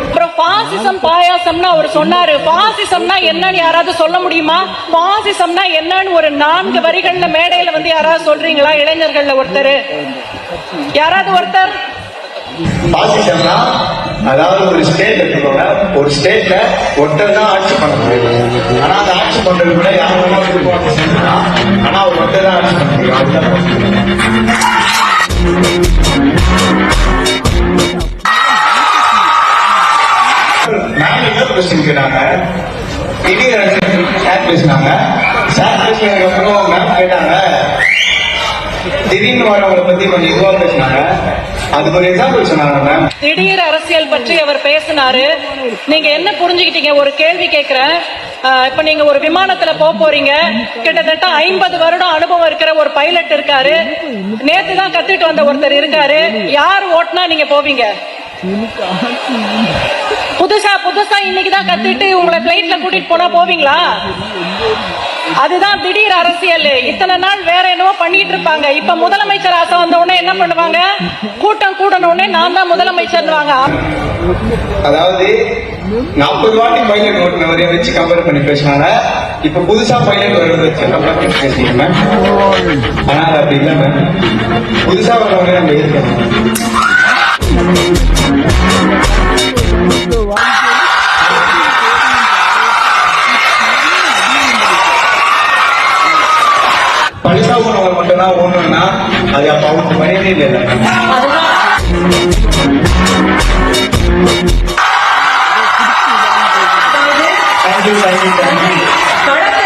அப்புறம் பாசிசம் பாயாசம்னு அவர் சொன்னாரு. பாசிசம்னா என்னன்னு யாராவது சொல்ல முடியுமா? பாசிசம்னா என்னன்னு ஒரு 4 வரிகள்ல மேடையில வந்து யாராவது சொல்றீங்களா? இளைஞர்கள்ல ஒருத்தர், யாராவது ஒருத்தர். பாசிசம்னா அதாவது ஒரு ஸ்டேட் எடுத்துக்கோங்க, ஒரு ஸ்டேட்ல ஒருத்தர் தான் ஆட்சி பண்ண முடியும். ஆனா அந்த ஆட்சி பண்றது கூட யாரும் வேணா விருப்பம் செஞ்சுக்கலாம். ஆனா அவர் ஒருத்தர் தான் ஆட்சி பண்ண முடியும். கொஸ்டின் கேட்டாங்க, பேசினாங்க. சார் பேசினதுக்கு அப்புறம் மேம் கேட்டாங்க, திடீர்னு வரவங்களை பத்தி கொஞ்சம் இதுவா பேசினாங்க. அதுக்கு ஒரு எக்ஸாம்பிள் சொன்னாங்க மேம். திடீர் அரசியல் பற்றி அவர் பேசினாரு. நீங்க என்ன புரிஞ்சுக்கிட்டீங்க? ஒரு கேள்வி கேட்கிறேன். இப்ப நீங்க ஒரு விமானத்துல போறீங்க, கிட்டத்தட்ட 50 வருடம் அனுபவம் இருக்கிற ஒரு பைலட் இருக்காரு, நேத்து தான் கத்துட்டு வந்த ஒருத்தர் இருக்காரு. யார் ஓட்டுனா நீங்க போவீங்க? புதுசா இன்னைக்குதான் கத்துட்டு உங்களை பிளைட்ல கூட்டிட்டு போனா போவீங்களா? அதுதான் திடீர் அரசியல். இத்தனை நாள் வேற என்னவோ பண்ணிட்டு இருப்பாங்க. இப்ப முதலமைச்சர் ஆசை வந்த உடனே என்ன பண்ணுவாங்க? கூட்டம் கூடன உடனே நான் தான் முதலமைச்சர். அதாவது 40 வாட்டி பைலட் ஓட்டுனவரை வச்சு கம்பேர் பண்ணி பேசினாங்க. இப்ப புதுசா பைலட் வரத வச்சு கம்பேர் பண்ணி பேசிக்கோங்க. ஆனா அது அப்படி இல்ல மேம். புதுசா வரவங்க நம்ம இருக்கணும். பரிசா போனவர் மட்டும்தான் ஓடணும்னா அது அப்ப அவங்க மரியாதை இல்லை. கடந்த